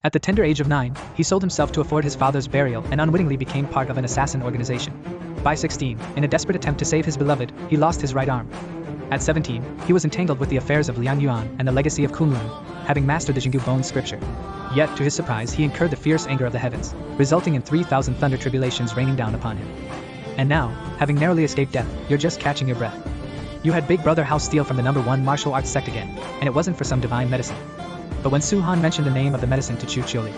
At the tender age of 9, he sold himself to afford his father's burial and unwittingly became part of an assassin organization. By 16, in a desperate attempt to save his beloved, he lost his right arm. At 17, he was entangled with the affairs of Liang Yuan and the legacy of Kunlun, having mastered the Jinggu bone scripture. Yet, to his surprise, he incurred the fierce anger of the heavens, resulting in 3,000 thunder tribulations raining down upon him. And now, having narrowly escaped death, you're just catching your breath. You had Big Brother House steal from the #1 martial arts sect again, and it wasn't for some divine medicine. But when Su-han mentioned the name of the medicine to Chu Chiuli,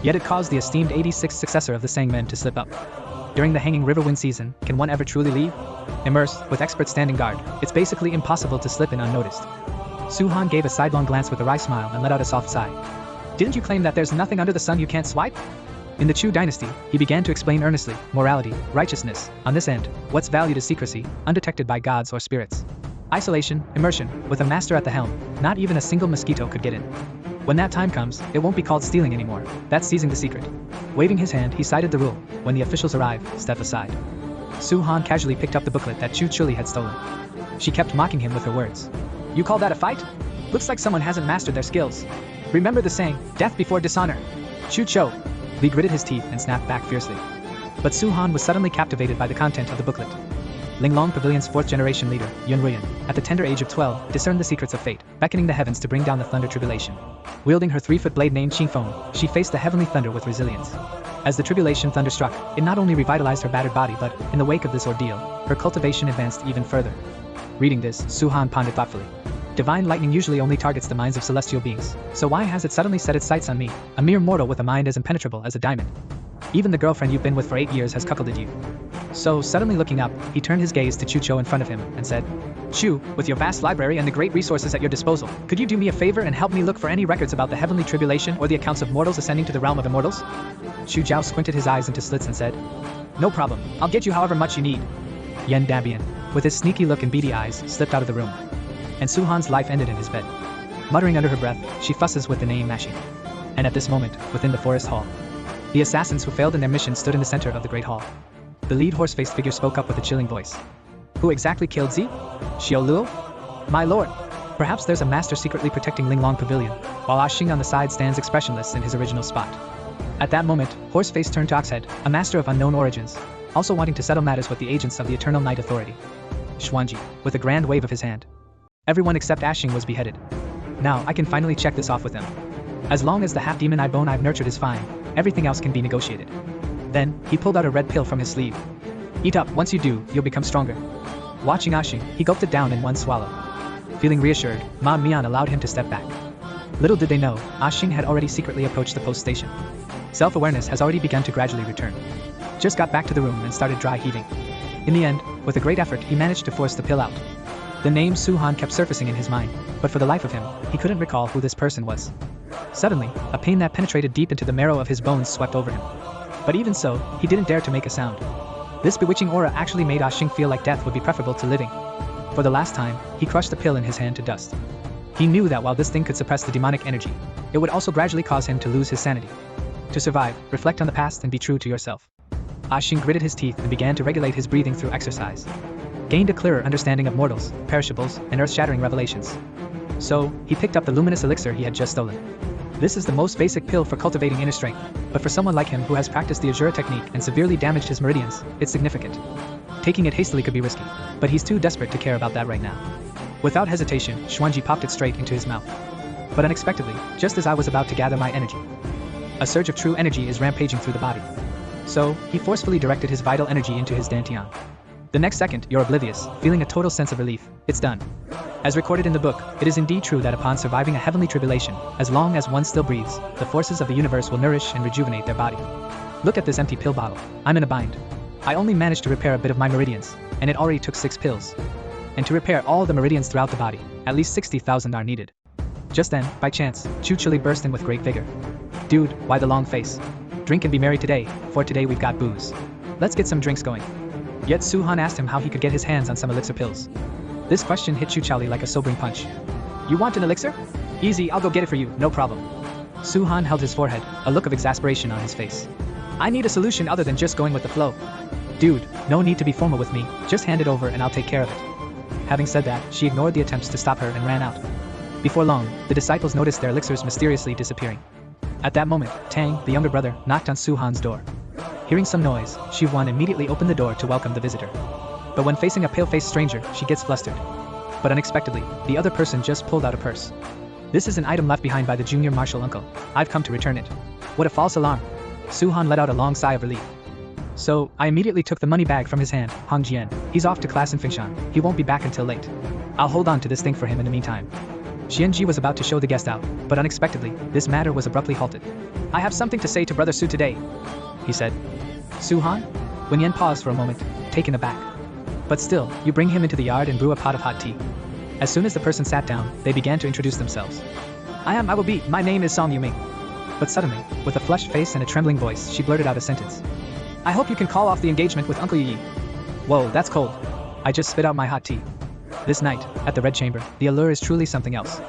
yet it caused the esteemed 86th successor of the Sangmen to slip up. During the hanging river wind season, can one ever truly leave? Immersed, with experts standing guard, it's basically impossible to slip in unnoticed. Su-han gave a sidelong glance with a wry smile and let out a soft sigh. Didn't you claim that there's nothing under the sun you can't swipe? In the Chu dynasty, he began to explain earnestly, morality, righteousness, on this end, what's valued is secrecy, undetected by gods or spirits. Isolation, immersion, with a master at the helm, not even a single mosquito could get in. When that time comes, it won't be called stealing anymore, that's seizing the secret. Waving his hand, he cited the rule, when the officials arrive, step aside. Su-han casually picked up the booklet that Chu Chiuli had stolen. She kept mocking him with her words. You call that a fight? Looks like someone hasn't mastered their skills. Remember the saying, death before dishonor. Chu Cho. Li gritted his teeth and snapped back fiercely. But Su-han was suddenly captivated by the content of the booklet. Linglong Pavilion's 4th generation leader, Yun Ruyan, at the tender age of 12, discerned the secrets of fate, beckoning the heavens to bring down the thunder tribulation. Wielding her 3-foot blade named Qingfeng, she faced the heavenly thunder with resilience. As the tribulation thunder struck, it not only revitalized her battered body but, in the wake of this ordeal, her cultivation advanced even further. Reading this, Su-han pondered thoughtfully. Divine lightning usually only targets the minds of celestial beings, so why has it suddenly set its sights on me, a mere mortal with a mind as impenetrable as a diamond? Even the girlfriend you've been with for 8 years has cuckolded you. So, suddenly looking up, he turned his gaze to Chu Cho in front of him and said, Chu, with your vast library and the great resources at your disposal, could you do me a favor and help me look for any records about the heavenly tribulation or the accounts of mortals ascending to the realm of immortals? Chu Jiao squinted his eyes into slits and said, No problem, I'll get you however much you need. Yen Dabian, with his sneaky look and beady eyes, slipped out of the room. And Su-han's life ended in his bed. Muttering under her breath, she fusses with the name Mashi. And at this moment, within the forest hall, the assassins who failed in their mission stood in the center of the great hall. The lead horse-faced figure spoke up with a chilling voice. Who exactly killed Zi? Xiao Luo? My lord, perhaps there's a master secretly protecting Linglong Pavilion, while Xing on the side stands expressionless in his original spot. At that moment, Horseface turned to Oxhead, a master of unknown origins, also wanting to settle matters with the agents of the Eternal Night Authority. Xuanji, with a grand wave of his hand. Everyone except Xing was beheaded. Now I can finally check this off with them. As long as the half-demon eye bone I've nurtured is fine, everything else can be negotiated. Then, he pulled out a red pill from his sleeve. Eat up, once you do, you'll become stronger. Watching Xing, he gulped it down in one swallow. Feeling reassured, Ma Mian allowed him to step back. Little did they know, Xing had already secretly approached the post station. Self-awareness has already begun to gradually return. Just got back to the room and started dry heaving. In the end, with a great effort, he managed to force the pill out. The name Su-han kept surfacing in his mind, but for the life of him, he couldn't recall who this person was. Suddenly, a pain that penetrated deep into the marrow of his bones swept over him. But even so, he didn't dare to make a sound. This bewitching aura actually made Xing feel like death would be preferable to living. For the last time, he crushed the pill in his hand to dust. He knew that while this thing could suppress the demonic energy, it would also gradually cause him to lose his sanity. To survive, reflect on the past and be true to yourself. Xing gritted his teeth and began to regulate his breathing through exercise. Gained a clearer understanding of mortals, perishables, and earth-shattering revelations. So, he picked up the luminous elixir he had just stolen. This is the most basic pill for cultivating inner strength, but for someone like him who has practiced the Azura technique and severely damaged his meridians, it's significant. Taking it hastily could be risky, but he's too desperate to care about that right now. Without hesitation, Xuanji popped it straight into his mouth. But unexpectedly, just as I was about to gather my energy, a surge of true energy is rampaging through the body. So, he forcefully directed his vital energy into his dantian. The next second, you're oblivious, feeling a total sense of relief. It's done. As recorded in the book, it is indeed true that upon surviving a heavenly tribulation, as long as one still breathes, the forces of the universe will nourish and rejuvenate their body. Look at this empty pill bottle. I'm in a bind. I only managed to repair a bit of my meridians, and it already took 6 pills. And to repair all the meridians throughout the body, at least 60,000 are needed. Just then, by chance, Chu Chiuli burst in with great vigor. Dude, why the long face? Drink and be merry today, for today we've got booze. Let's get some drinks going. Yet Su-han asked him how he could get his hands on some elixir pills. This question hit Chu Chiuli like a sobering punch. You want an elixir? Easy, I'll go get it for you, no problem. Su-han held his forehead, a look of exasperation on his face. I need a solution other than just going with the flow. Dude, no need to be formal with me, just hand it over and I'll take care of it. Having said that, she ignored the attempts to stop her and ran out. Before long, the disciples noticed their elixirs mysteriously disappearing. At that moment, Tang, the younger brother, knocked on Su-han's door. Hearing some noise, Shi-Huan immediately opened the door to welcome the visitor. But when facing a pale-faced stranger, she gets flustered. But unexpectedly, the other person just pulled out a purse. This is an item left behind by the junior martial uncle. I've come to return it. What a false alarm. Su-han let out a long sigh of relief. So, I immediately took the money bag from his hand. Hong Jian. He's off to class in Fengshan. He won't be back until late. I'll hold on to this thing for him in the meantime. Xianji was about to show the guest out, but unexpectedly, this matter was abruptly halted. I have something to say to Brother Su today, he said. Su-han? Wen Yan paused for a moment, taken aback. But still, you bring him into the yard and brew a pot of hot tea. As soon as the person sat down, they began to introduce themselves. My name is Song Yuming. But suddenly, with a flushed face and a trembling voice, she blurted out a sentence. I hope you can call off the engagement with Uncle Yi. Whoa, that's cold. I just spit out my hot tea. This night, at the Red Chamber, the allure is truly something else.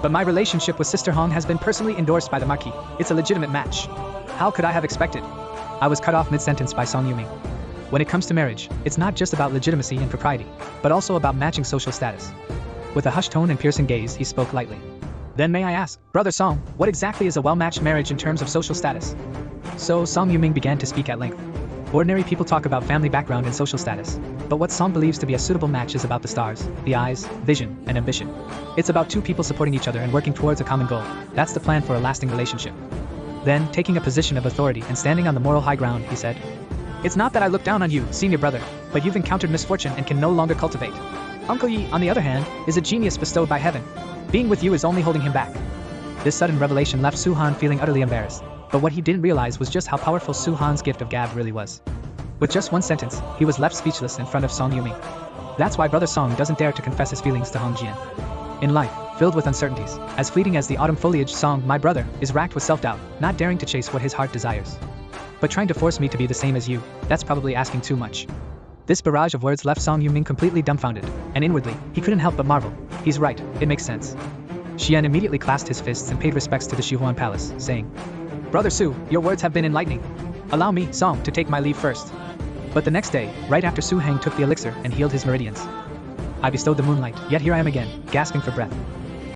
But my relationship with Sister Hong has been personally endorsed by the Marquis. It's a legitimate match. How could I have expected? I was cut off mid-sentence by Song Yuming. When it comes to marriage, it's not just about legitimacy and propriety, but also about matching social status. With a hushed tone and piercing gaze, he spoke lightly. Then may I ask, Brother Song, what exactly is a well-matched marriage in terms of social status? So Song Yuming began to speak at length. Ordinary people talk about family background and social status, but what Song believes to be a suitable match is about the stars, the eyes, vision, and ambition. It's about two people supporting each other and working towards a common goal. That's the plan for a lasting relationship. Then, taking a position of authority and standing on the moral high ground, he said, It's not that I look down on you, senior brother, but you've encountered misfortune and can no longer cultivate. Uncle Yi, on the other hand, is a genius bestowed by heaven. Being with you is only holding him back. This sudden revelation left Su-han feeling utterly embarrassed, but what he didn't realize was just how powerful Su-han's gift of gab really was. With just one sentence, he was left speechless in front of Song Yuming. That's why Brother Song doesn't dare to confess his feelings to Hong Jian. In life, filled with uncertainties, as fleeting as the autumn foliage, Song, my brother, is racked with self-doubt, not daring to chase what his heart desires. But trying to force me to be the same as you, that's probably asking too much. This barrage of words left Song Yuming completely dumbfounded, and inwardly, he couldn't help but marvel. He's right, it makes sense. Xian immediately clasped his fists and paid respects to the Shihuan Palace, saying, Brother Su, your words have been enlightening. Allow me, Song, to take my leave first. But the next day, right after Su Heng took the elixir and healed his meridians, I bestowed the moonlight, yet here I am again, gasping for breath.